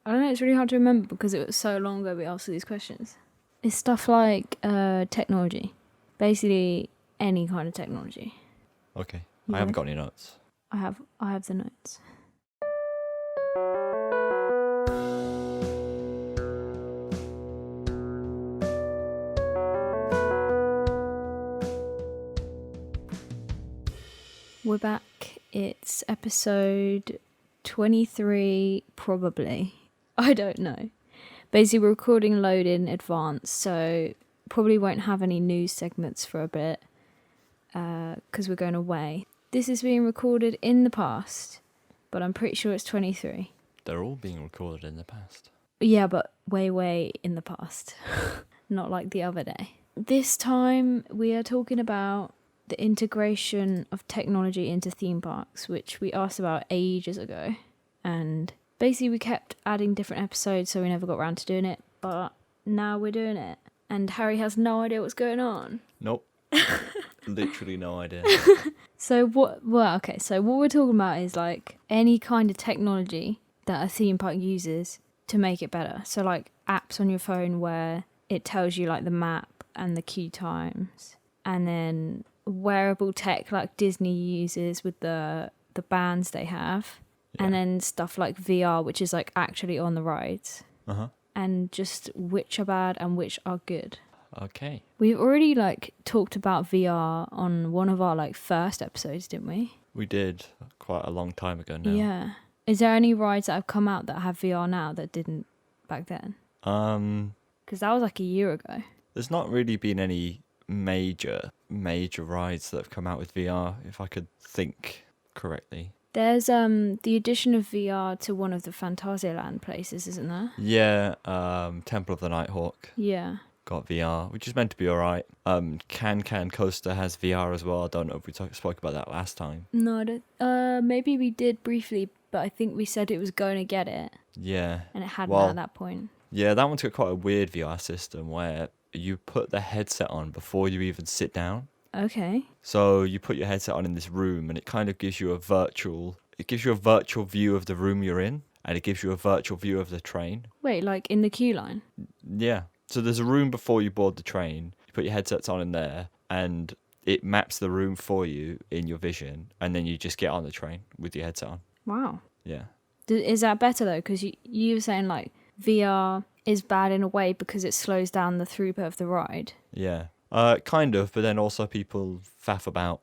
I don't know, it's really hard to remember because it was so long ago we asked these questions. It's stuff like technology. Basically, any kind of technology. Okay. You I haven't ready? got any notes. I have the notes. We're back. It's episode 23, probably. I don't know. Basically, we're recording a load in advance, so probably won't have any news segments for a bit because we're going away. This is being recorded in the past, but I'm pretty sure it's 23. They're all being recorded in the past. Yeah, but way, way in the past. Not like the other day. This time, we are talking about the integration of technology into theme parks, which we asked about ages ago. And basically we kept adding different episodes, so we never got around to doing it, but now we're doing it. And Harry has no idea what's going on. Nope. Literally no idea. So what we're talking about is like any kind of technology that a theme park uses to make it better. So like apps on your phone where it tells you like the map and the queue times, and then wearable tech like Disney uses with the bands they have, and then stuff like VR, which is like actually on the rides, and just which are bad and which are good. Okay. We've already like talked about VR on one of our like first episodes, didn't we? We did quite a long time ago now. Yeah. Is there any rides that have come out that have VR now that didn't back then? Because that was like a year ago. There's not really been any major rides that have come out with VR, if I could think correctly. There's the addition of VR to one of the Phantasialand places, isn't there? Yeah, Temple of the Nighthawk Yeah. got VR, which is meant to be alright. Can Coaster has VR as well. I don't know if we spoke about that last time. No, I don't. Maybe we did briefly, but I think we said it was going to get it. Yeah. And it hadn't at that point. Yeah, that one's got quite a weird VR system where you put the headset on before you even sit down. Okay. So you put your headset on in this room, and it kind of gives you a virtual view of the room you're in, and it gives you a virtual view of the train. Wait, like in the queue line? Yeah. So there's a room before you board the train. You put your headsets on in there, and it maps the room for you in your vision, and then you just get on the train with your headset on. Wow. Yeah. Is that better though? Because you were saying like VR is bad in a way because it slows down the throughput of the ride. Yeah. Kind of, but then also people faff about,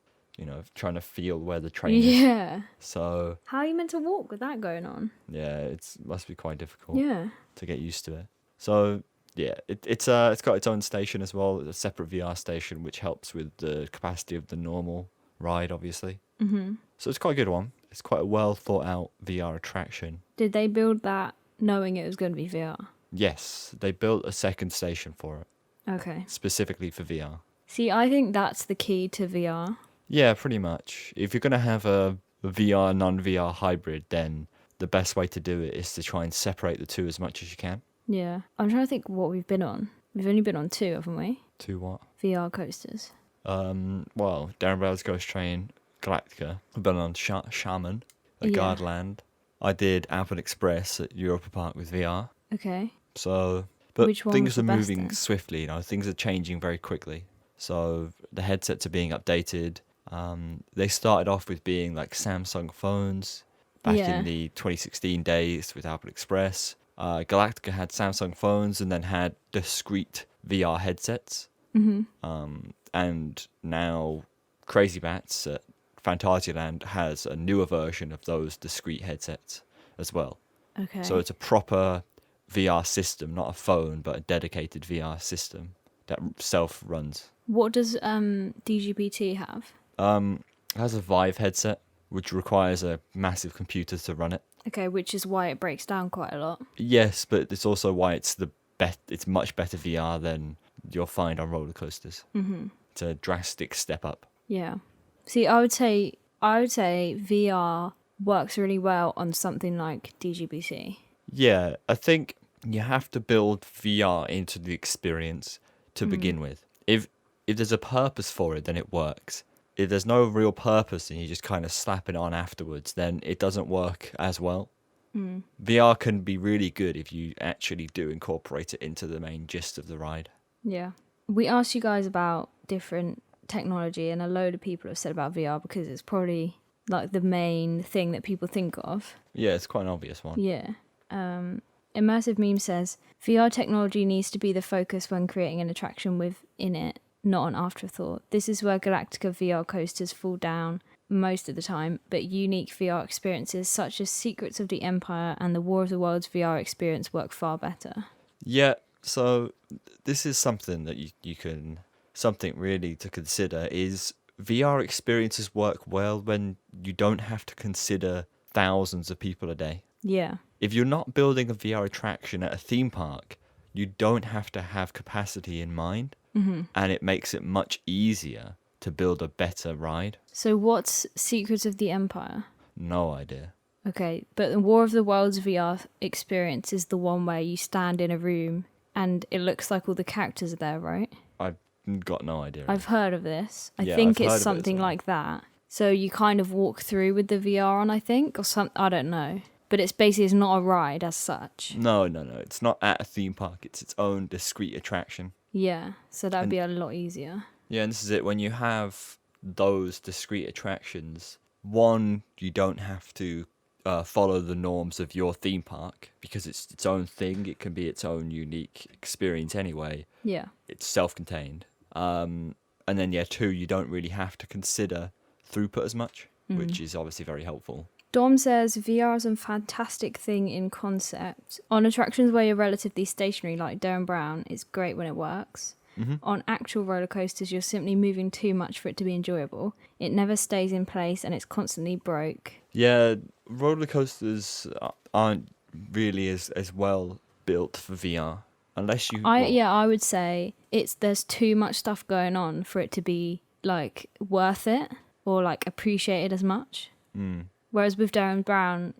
trying to feel where the train is. Yeah. So how are you meant to walk with that going on? Yeah, it must be quite difficult. Yeah. To get used to it. So yeah, it's got its own station as well, a separate VR station, which helps with the capacity of the normal ride, obviously. Mm-hmm. So it's quite a good one. It's quite a well thought out VR attraction. Did they build that knowing it was going to be VR? Yes, they built a second station for it. Okay. Specifically for VR. See, I think that's the key to VR. Yeah, pretty much. If you're going to have a VR, non-VR hybrid, then the best way to do it is to try and separate the two as much as you can. Yeah. I'm trying to think what we've been on. We've only been on 2, haven't we? 2 what? VR coasters. Well, Darren Brown's Ghost Train, Galactica. I've been on Shaman at Guardland. I did Alpine Express at Europa Park with VR. Okay. So, but which one things was are the best moving then? swiftly, things are changing very quickly. So the headsets are being updated. They started off with being like Samsung phones back in the 2016 days with Alpine Express. Galactica had Samsung phones and then had discrete VR headsets. Mm-hmm. And now Crazy Bats at Phantasialand has a newer version of those discrete headsets as well. Okay. So it's a proper VR system, not a phone, but a dedicated VR system that self-runs. What does DGPT have? It has a Vive headset, which requires a massive computer to run it. Okay, which is why it breaks down quite a lot. Yes, but it's also why it's it's much better VR than you'll find on roller coasters. Mm-hmm. It's a drastic step up. Yeah. See, I would say VR works really well on something like DGBT. Yeah, I think you have to build VR into the experience to begin with. If there's a purpose for it, then it works. If there's no real purpose and you just kind of slap it on afterwards, then it doesn't work as well. VR can be really good if you actually do incorporate it into the main gist of the ride. Yeah. We asked you guys about different technology, and a load of people have said about VR because it's probably like the main thing that people think of. Yeah, it's quite an obvious one. Yeah. Immersive Meme says VR technology needs to be the focus when creating an attraction within it, not an afterthought. This is where Galactica VR coasters fall down most of the time, but unique VR experiences such as Secrets of the Empire and the War of the Worlds VR experience work far better. Yeah, so this is something that you can, something really to consider is VR experiences work well when you don't have to consider thousands of people a day. Yeah. If you're not building a VR attraction at a theme park, you don't have to have capacity in mind, and it makes it much easier to build a better ride. So what's Secrets of the Empire? No idea. Okay, but the War of the Worlds VR experience is the one where you stand in a room and it looks like all the characters are there, right? I've got no idea. I've heard of this. I Yeah, think I've heard of it it's as something well. like that. So you kind of walk through with the VR on, I think, or something. I don't know. But it's basically it's not a ride as such. No. It's not at a theme park. It's its own discrete attraction. Yeah, so that'd And- be a lot easier. Yeah, and this is it. When you have those discrete attractions, one, you don't have to follow the norms of your theme park because it's its own thing. It can be its own unique experience anyway. Yeah. It's self-contained. And then, yeah, two, you don't really have to consider throughput as much, which is obviously very helpful. Dom says VR is a fantastic thing in concept. On attractions where you're relatively stationary, like Darren Brown, it's great when it works. On actual roller coasters, you're simply moving too much for it to be enjoyable. It never stays in place and it's constantly broke. Yeah, roller coasters aren't really as well built for VR unless you. I would say there's too much stuff going on for it to be like worth it or like appreciated as much. Whereas with Darren Brown,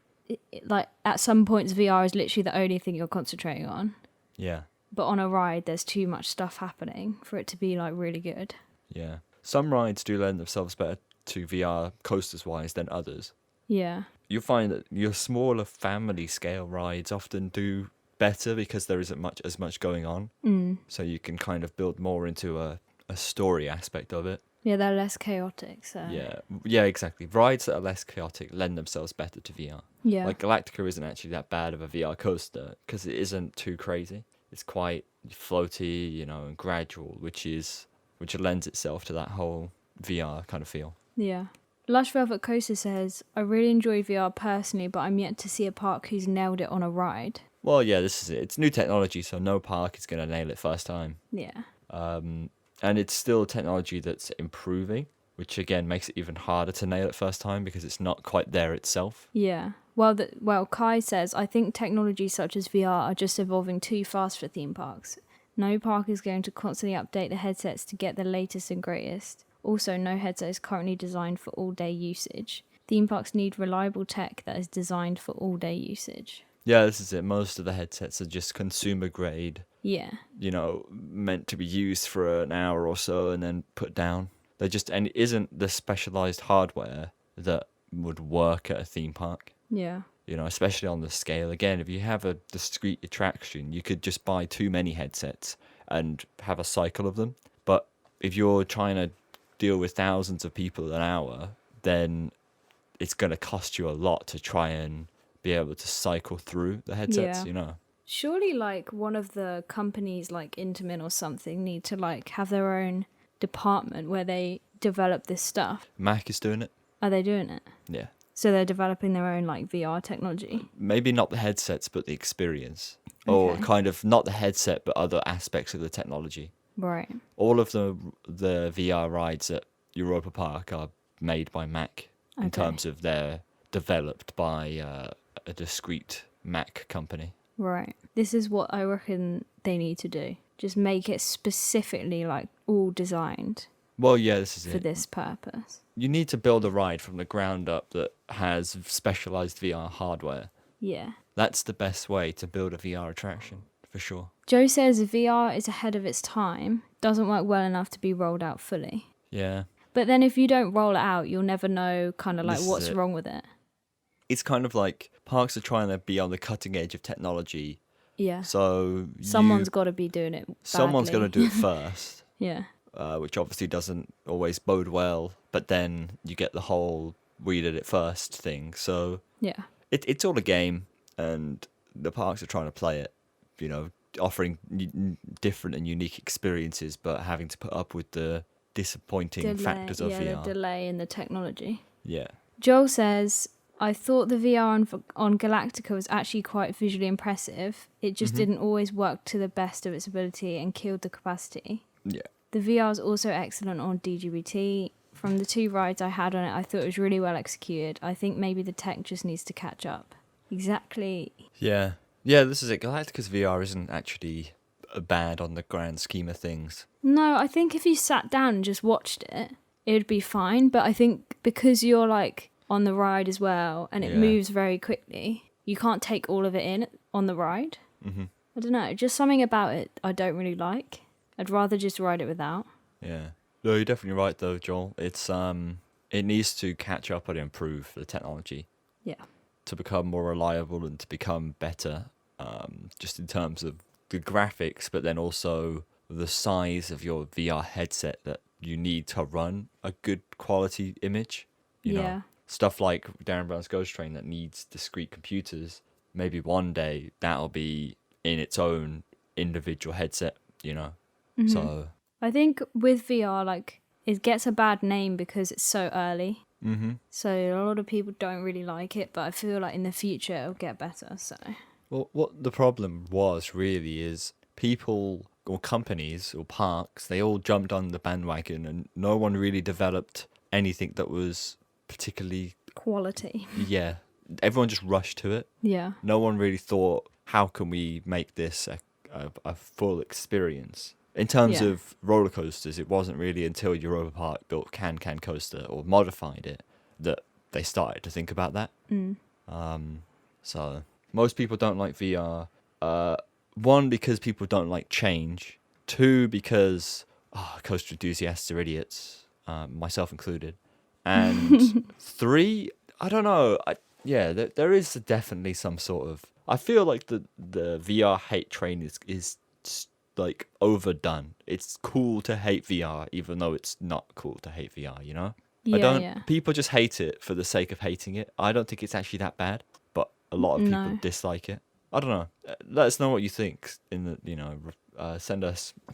like at some points VR is literally the only thing you're concentrating on. Yeah. But on a ride, there's too much stuff happening for it to be like really good. Yeah. Some rides do lend themselves better to VR coasters wise than others. Yeah. You'll find that your smaller family scale rides often do better because there isn't as much going on. So you can kind of build more into a story aspect of it. Yeah, they're less chaotic. So Yeah, exactly. Rides that are less chaotic lend themselves better to VR. yeah, Like Galactica isn't actually that bad of a VR coaster because it isn't too crazy. It's quite floaty, and gradual, which lends itself to that whole VR kind of feel. yeah. Lush Velvet Coaster says, I really enjoy VR personally, but I'm yet to see a park who's nailed it on a ride. Well, yeah, this is it. It's new technology, so no park is going to nail it first time. Yeah. And it's still technology that's improving, which again makes it even harder to nail it first time because it's not quite there itself. Yeah. Well, Kai says, I think technologies such as VR are just evolving too fast for theme parks. No park is going to constantly update the headsets to get the latest and greatest. Also, no headset is currently designed for all-day usage. Theme parks need reliable tech that is designed for all-day usage. Yeah, this is it. Most of the headsets are just consumer grade, Yeah. meant to be used for an hour or so and then put down. And it isn't the specialized hardware that would work at a theme park. Yeah. Especially on the scale. Again, if you have a discrete attraction, you could just buy too many headsets and have a cycle of them. But if you're trying to deal with thousands of people an hour, then it's going to cost you a lot to try and be able to cycle through the headsets, Surely, like, one of the companies, like Intamin or something, need to, like, have their own department where they develop this stuff. Mac is doing it. Are they doing it? Yeah. So they're developing their own, like, VR technology? Maybe not the headsets, but the experience. Or Okay. kind of not the headset, but other aspects of the technology. Right. All of the VR rides at Europa Park are made by Mac in Okay. terms of they're developed by a discrete Mac company. Right. This is what I reckon they need to do. Just make it specifically, like, all designed Well, yeah, this is for it. this purpose. You need to build a ride from the ground up that has specialized VR hardware. Yeah. That's the best way to build a VR attraction, for sure. Joe says VR is ahead of its time, doesn't work well enough to be rolled out fully. Yeah. But then if you don't roll it out, you'll never know kind of like This is what's it. wrong with it. it's kind of like parks are trying to be on the cutting edge of technology. Yeah. So Someone's got to be doing it badly. someone's got to do it first. Yeah. Which obviously doesn't always bode well. But then you get the whole we did it first thing. So Yeah. it's all a game, and the parks are trying to play it, offering different and unique experiences, but having to put up with the disappointing factors of VR. The delay in the technology. Yeah. Joel says, I thought the VR on Galactica was actually quite visually impressive. It just didn't always work to the best of its ability and killed the capacity. Yeah. The VR is also excellent on DGBT. From the 2 rides I had on it, I thought it was really well executed. I think maybe the tech just needs to catch up. Exactly. Yeah. Yeah, this is it. Galactica's VR isn't actually bad on the grand scheme of things. No, I think if you sat down and just watched it, it would be fine. But I think because you're like on the ride as well and it moves very quickly, you can't take all of it in on the ride. Mm-hmm. I don't know. Just something about it I don't really like. I'd rather just ride it without. Yeah. No, you're definitely right though, Joel. It's it needs to catch up and improve the technology. Yeah. To become more reliable and to become better, just in terms of the graphics, but then also the size of your VR headset that you need to run a good quality image. You know, stuff like Darren Brown's Ghost Train that needs discrete computers. Maybe one day that'll be in its own individual headset, Mm-hmm. So I think with VR, like, it gets a bad name because it's so early. Mm-hmm. So a lot of people don't really like it, but I feel like in the future it'll get better. So Well, what the problem was really is people or companies or parks, they all jumped on the bandwagon and no one really developed anything that was particularly... quality. Yeah. Everyone just rushed to it. Yeah. No one really thought, how can we make this a full experience? In terms of roller coasters, it wasn't really until Europa Park built Can Coaster or modified it that they started to think about that. So most people don't like VR. One, because people don't like change. 2, because coaster enthusiasts are idiots, myself included. And 3, I don't know. There is definitely some sort of... I feel like the VR hate train is like overdone. It's cool to hate VR, even though it's not cool to hate VR, People just hate it for the sake of hating it. I don't think it's actually that bad, but a lot of people dislike it. I don't know. Let us know what you think in the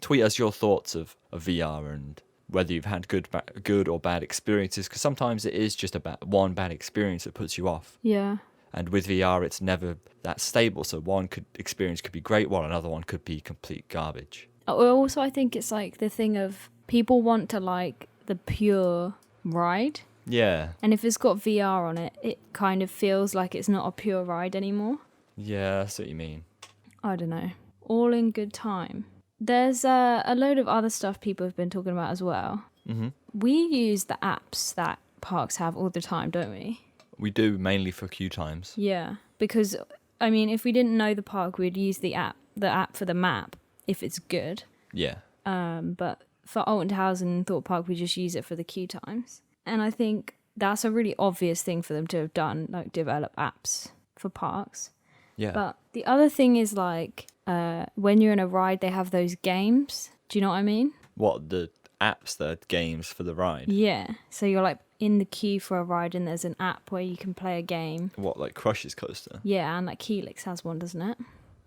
tweet us your thoughts of VR and whether you've had good or bad experiences, because sometimes it is just about one bad experience that puts you off. Yeah. And with VR, it's never that stable. So one experience could be great, while another one could be complete garbage. Also, I think it's like the thing of people want to like the pure ride. Yeah. And if it's got VR on it, it kind of feels like it's not a pure ride anymore. Yeah, that's what you mean. I don't know. All in good time. There's a load of other stuff people have been talking about as well. Mm-hmm. We use the apps that parks have all the time, don't we? We do, mainly for queue times. Yeah, because, I mean, if we didn't know the park, we'd use the app for the map, if it's good. Yeah. But for Altenhausen Thought Park, we just use it for the queue times. And I think that's a really obvious thing for them to have done, like develop apps for parks. Yeah. But the other thing is like, when you're in a ride, they have those games. Do you know what I mean? What, the apps that are games for the ride? Yeah. So you're like in the queue for a ride and there's an app where you can play a game. What, like Crush's Coaster? Yeah, and like Helix has one, doesn't it?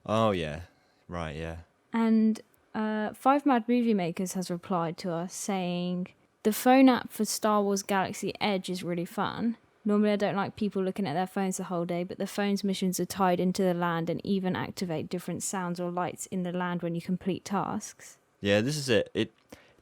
Oh, yeah. Right, yeah. And 5 Mad Movie Makers has replied to us saying, the phone app for Star Wars Galaxy Edge is really fun. Normally I don't like people looking at their phones the whole day, but the phone's missions are tied into the land and even activate different sounds or lights in the land when you complete tasks. Yeah, this is it. It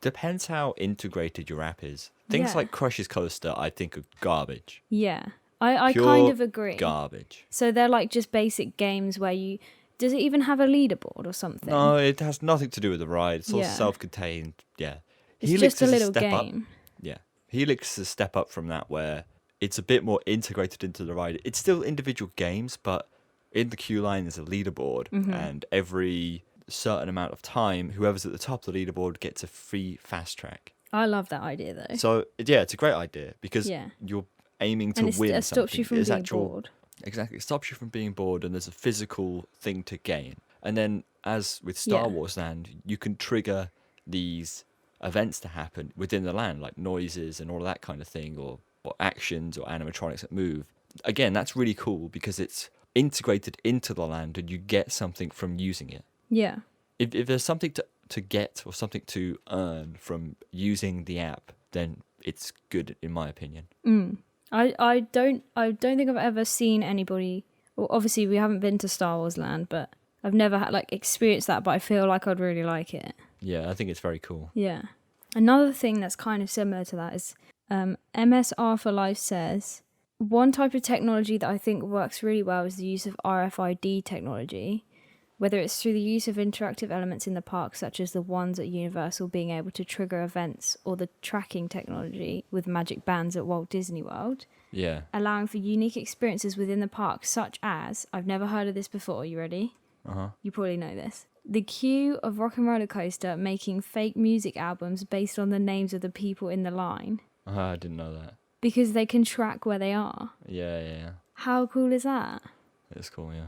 depends how integrated your app is. Things like Crush's Coaster, I think, are garbage. Yeah, I Pure kind of agree. Garbage. So they're like just basic games where you... Does it even have a leaderboard or something? No, it has nothing to do with the ride. It's all self-contained. Yeah. It's Helix just a is little step game. Up. Yeah. Helix is a step up from that, where it's a bit more integrated into the ride. It's still individual games, but in the queue line there's a leaderboard, and every certain amount of time, whoever's at the top of the leaderboard gets a free fast track. I love that idea though. So yeah, it's a great idea because you're aiming to and win it stops something. you from being bored. Exactly. It stops you from being bored, and there's a physical thing to gain. And then, as with Star Yeah. Wars Land, you can trigger these events to happen within the land, like noises and all of that kind of thing, or actions or animatronics that move. Again, that's really cool because it's integrated into the land and you get something from using it. Yeah. If there's something to get or something to earn from using the app, then it's good in my opinion. I don't think I've ever seen anybody. Well, obviously we haven't been to Star Wars Land, but I've never had like experienced that. But I feel like I'd really like it. Yeah, I think it's very cool. Yeah. Another thing that's kind of similar to that is MSR for Life says one type of technology that I think works really well is the use of RFID technology, whether it's through the use of interactive elements in the park, such as the ones at Universal being able to trigger events, or the tracking technology with magic bands at Walt Disney World, Yeah. allowing for unique experiences within the park, such as, I've never heard of this before, you ready? You probably know this. The queue of Rock and Roller Coaster making fake music albums based on the names of the people in the line. I didn't know that. Because they can track where they are. Yeah. How cool is that? It's cool, yeah.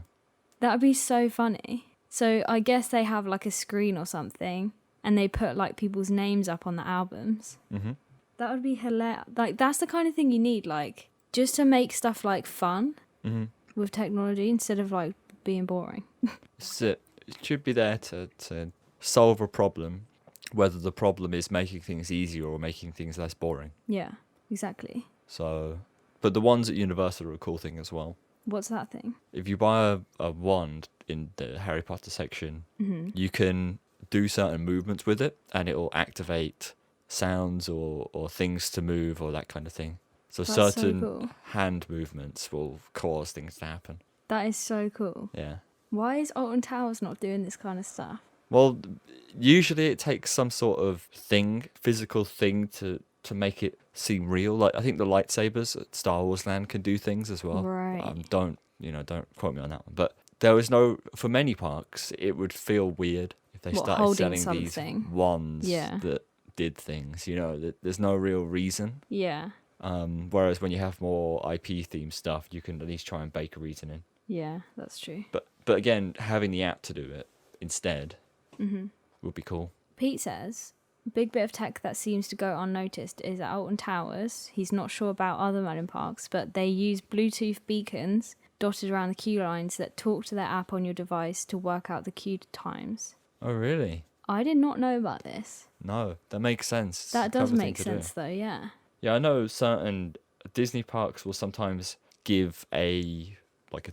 That would be so funny. So I guess they have like a screen or something and they put like people's names up on the albums. Mm-hmm. That would be hilarious. Like that's the kind of thing you need, like just to make stuff like fun with technology instead of like being boring. It should be there to solve a problem, whether the problem is making things easier or making things less boring. Yeah, exactly. So, but the ones at Universal are a cool thing as well. What's that thing? If you buy a wand in the Harry Potter section, you can do certain movements with it and it will activate sounds or things to move or that kind of thing. So That's so certain cool. hand movements will cause things to happen. That is so cool. Yeah. Why is Alton Towers not doing this kind of stuff? Well, usually it takes some sort of thing, physical thing to make it seem real. Like I think the lightsabers at Star Wars Land can do things as well. Right. Don't quote me on that one. But there was no, for many parks, it would feel weird if they started holding selling something? these wands Yeah. that did things. There's no real reason. Yeah. Whereas when you have more IP themed stuff, you can at least try and bake a reason in. Yeah, that's true. But again, having the app to do it instead would be cool. Pete says, big bit of tech that seems to go unnoticed is at Alton Towers. He's not sure about other Melon parks, but they use Bluetooth beacons dotted around the queue lines that talk to their app on your device to work out the queue times. Oh, really? I did not know about this. No, that makes sense. It's a That does clever thing make to do. sense though, yeah. Yeah, I know certain Disney parks will sometimes give a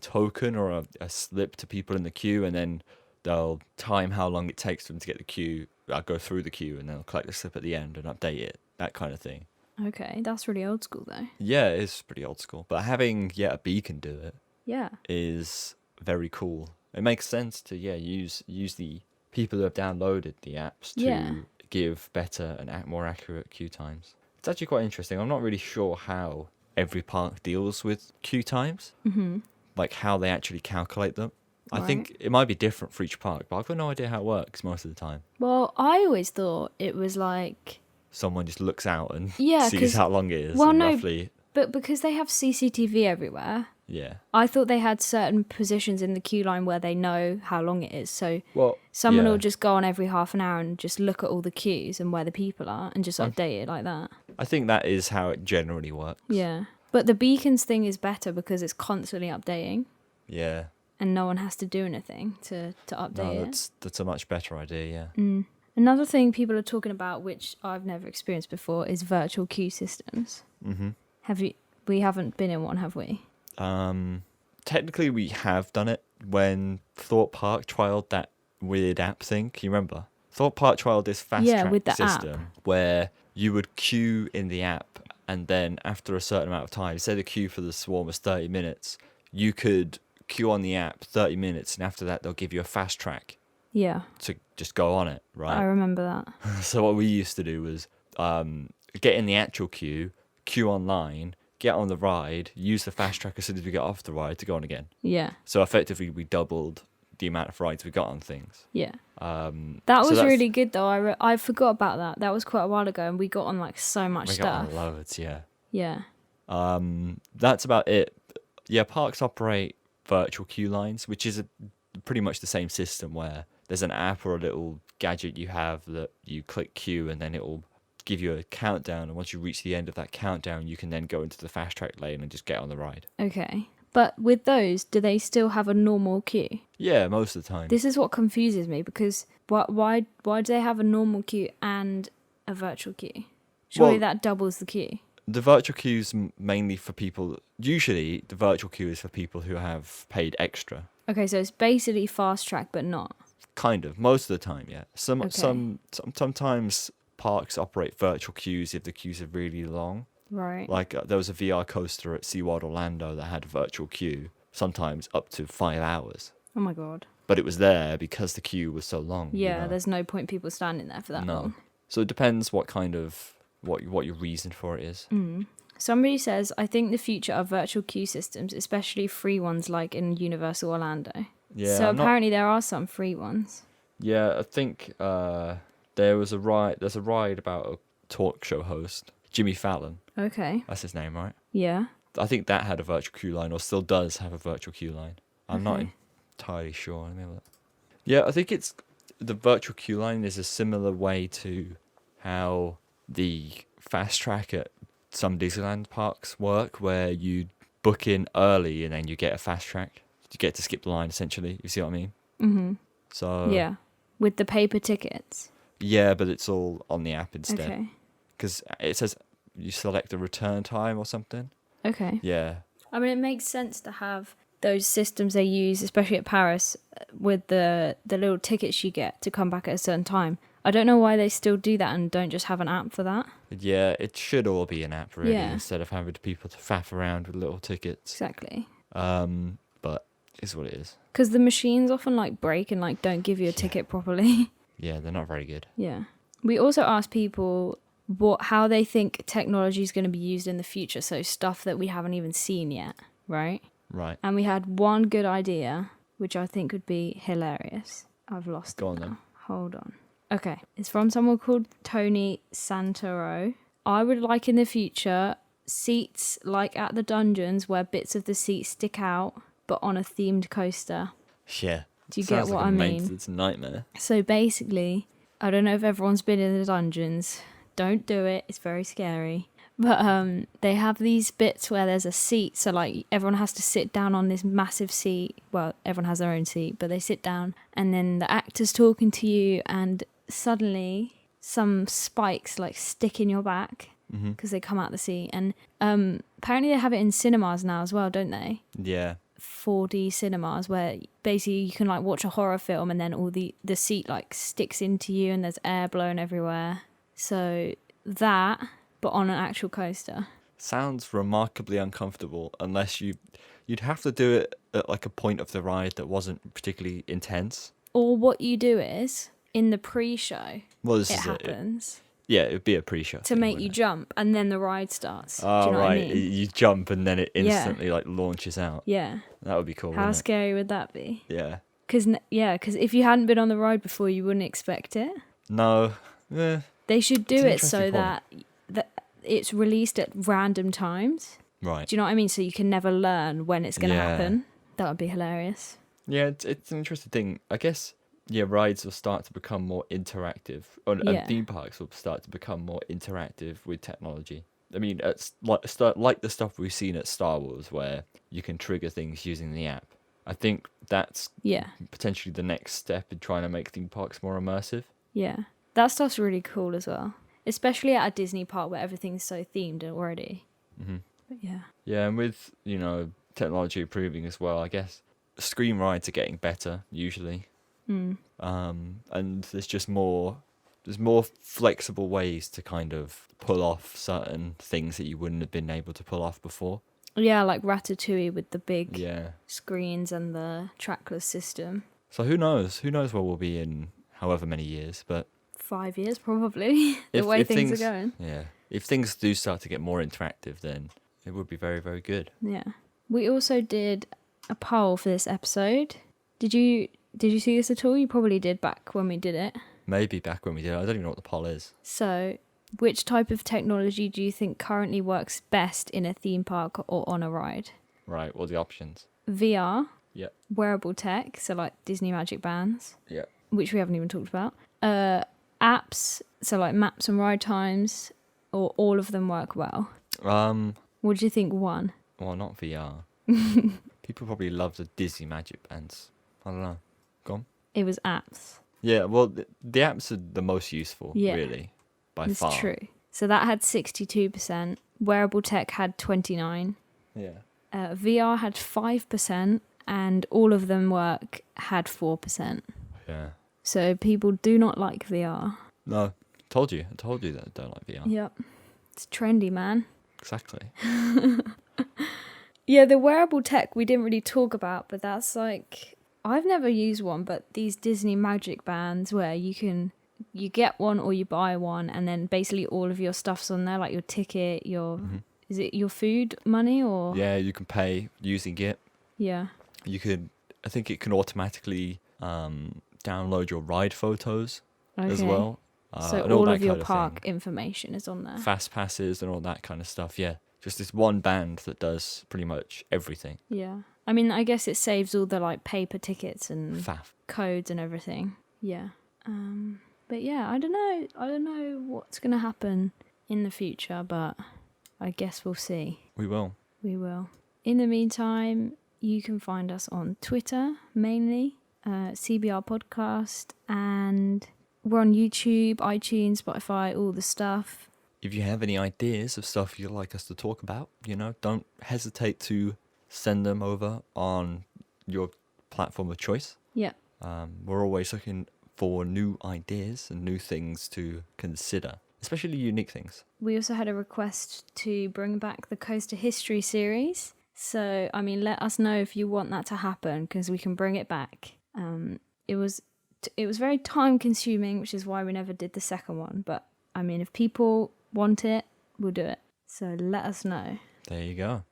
token or a slip to people in the queue, and then they'll time how long it takes for them to get the queue, go through the queue, and they'll collect the slip at the end and update it, that kind of thing. Okay, that's really old school though. Yeah, it is pretty old school. But having, a beacon do it Yeah. is very cool. It makes sense to, use the people who have downloaded the apps to give better and more accurate queue times. It's actually quite interesting. I'm not really sure how every park deals with queue times, like how they actually calculate them. I think it might be different for each park, but I've got no idea how it works most of the time. Well, I always thought it was like... Someone just looks out and Yeah, sees 'cause- how long it is. well, and no, roughly, But because they have CCTV everywhere, yeah. I thought they had certain positions in the queue line where they know how long it is. So Well, someone yeah. will just go on every half an hour and just look at all the queues and where the people are and just update it like that. I think that is how it generally works. Yeah. But the beacons thing is better because it's constantly updating Yeah. and no one has to do anything to update No, it. that's a much better idea, yeah. Another thing people are talking about, which I've never experienced before, is virtual queue systems. Mm-hmm. We haven't been in one, have we? Technically, we have done it when Thorpe Park trialed that weird app thing. Can you remember? Thorpe Park trialed this fast track with the system where you would queue in the app, and then after a certain amount of time, say the queue for the swarm was 30 minutes, you could queue on the app 30 minutes, and after that, they'll give you a fast track Yeah. to just go on it, right? I remember that. So what we used to do was get in the actual queue online, get on the ride, use the fast track as soon as we get off the ride to go on again. Yeah. So effectively, we doubled the amount of rides we got on things. Yeah. So That was that's- really good though. I forgot about that. That was quite a while ago and we got on like so much We stuff. got on loads, yeah. Yeah. That's about it. Yeah, parks operate virtual queue lines, which is pretty much the same system where there's an app or a little gadget you have that you click queue and then it will give you a countdown. And once you reach the end of that countdown, you can then go into the fast track lane and just get on the ride. Okay. But with those, do they still have a normal queue? Yeah, most of the time. This is what confuses me because why do they have a normal queue and a virtual queue? Surely Well, that doubles the queue. The virtual queue's mainly for people. Usually, the virtual queue is for people who have paid extra. Okay, so it's basically fast track, but not. Kind of, most of the time, yeah. Okay. Sometimes parks operate virtual queues if the queues are really long. Right. Like there was a VR coaster at SeaWorld Orlando that had a virtual queue, sometimes up to 5 hours. Oh my god. But it was there because the queue was so long. Yeah, there's no point people standing there for that long. So it depends what kind of what your reason for it is. Somebody says, I think the future are virtual queue systems, especially free ones like in Universal Orlando. Yeah. So apparently there are some free ones. Yeah, I think there's a ride about a talk show host, Jimmy Fallon. Okay. That's his name, right? Yeah. I think that had a virtual queue line, or still does have a virtual queue line. I'm not Okay. entirely sure. Let me have a look. Yeah, I think it's the virtual queue line is a similar way to how the fast track at some Disneyland parks work, where you book in early and then you get a fast track. You get to skip the line essentially. You see what I mean? Mm-hmm. So Yeah. With the paper tickets. yeah, but it's all on the app instead. Okay. Because it says you select a return time or something. Okay. Yeah. I mean, it makes sense to have those systems they use, especially at Paris, with the little tickets you get to come back at a certain time. I don't know why they still do that and don't just have an app for that. Yeah, it should all be an app really, Yeah. instead of having people to faff around with little tickets. Exactly. But it's what it is. Because the machines often like break and like don't give you a ticket properly. Yeah, they're not very good. Yeah. We also asked people how they think technology is going to be used in the future. So stuff that we haven't even seen yet, right? Right. And we had one good idea, which I think would be hilarious. I've lost Go it on now. then. Hold on. Okay. It's from someone called Tony Santoro. I would like in the future seats like at the dungeons where bits of the seat stick out, but on a themed coaster. Yeah. Do you Sounds get what like I a mean? maintenance nightmare. So basically, I don't know if everyone's been in the dungeons. Don't do it. It's very scary. But they have these bits where there's a seat. So like everyone has to sit down on this massive seat. Well, everyone has their own seat, but they sit down and then the actor's talking to you and suddenly some spikes like stick in your back because they come out the seat. And apparently they have it in cinemas now as well, don't they? Yeah. 4D cinemas where basically you can like watch a horror film and then all the seat like sticks into you and there's air blown everywhere. So that, but on an actual coaster. Sounds remarkably uncomfortable unless you'd have to do it at like a point of the ride that wasn't particularly intense. Or what you do is in the pre-show, Well, this it is happens yeah, it would be a pre-show to thing, make wouldn't you it? jump and then the ride starts. Oh, do you know right. what I mean? You jump and then it Yeah. instantly like launches out. Yeah. That would be cool. How wouldn't scary would that be? it? Yeah. Because if you hadn't been on the ride before, you wouldn't expect it. No. They should do It's an it so interesting that it's released at random times. Right. Do you know what I mean? So you can never learn when it's going to Yeah. happen. That would be hilarious. Yeah, it's an interesting thing. I guess, yeah, rides will start to become more interactive, and Yeah. theme parks will start to become more interactive with technology. I mean, it's like the stuff we've seen at Star Wars, where you can trigger things using the app. I think that's Yeah. potentially the next step in trying to make theme parks more immersive. Yeah. That stuff's really cool as well. Especially at a Disney park where everything's so themed already. hmm But yeah. Yeah, and with, technology improving as well, I guess screen rides are getting better usually. And there's more flexible ways to kind of pull off certain things that you wouldn't have been able to pull off before. Yeah, like Ratatouille with the big Yeah. screens and the trackless system. So who knows? Who knows where we'll be in however many years, but 5 years probably. the way things are going. Yeah. If things do start to get more interactive, then it would be very, very good. Yeah. We also did a poll for this episode. Did you see this at all? You probably did back when we did it. Maybe back when we did. I don't even know what the poll is. So, which type of technology do you think currently works best in a theme park or on a ride? Right. What are the options? VR, Yep. wearable tech, so like Disney Magic Bands, Yep. which we haven't even talked about. Apps, so like maps and ride times, or all of them work well. What do you think won? Well, not VR. People probably love the Disney Magic Bands. I don't know. Go on. It was apps. Yeah, well, the apps are the most useful, Yeah. really, by It's far. true. So that had 62%. Wearable tech had 29%. Yeah. VR had 5%, and all of them work had 4%. Yeah. So people do not like VR. No, I told you that I don't like VR. Yep. It's trendy, man. Exactly. Yeah, the wearable tech we didn't really talk about, but that's like, I've never used one, but these Disney Magic Bands where you get one or you buy one, and then basically all of your stuff's on there, like your ticket, is it your food money or? Yeah, you can pay using it. Yeah. I think it can automatically download your ride photos as Okay. well. So and all that of your kind park thing. information is on there. Fast passes and all that kind of stuff. Yeah, just this one band that does pretty much everything. Yeah. I mean, I guess it saves all the like paper tickets and Faff. codes and everything. Yeah. But yeah, I don't know what's going to happen in the future, but I guess we'll see. We will. We will. In the meantime, you can find us on Twitter, mainly, CBR Podcast, and we're on YouTube, iTunes, Spotify, all the stuff. If you have any ideas of stuff you'd like us to talk about, don't hesitate to send them over on your platform of choice. Yeah. We're always looking for new ideas and new things to consider, especially unique things. We also had a request to bring back the Coaster History series. So, I mean, let us know if you want that to happen, because we can bring it back. It was very time consuming, which is why we never did the second one. But, I mean, if people want it, we'll do it. So let us know. There you go.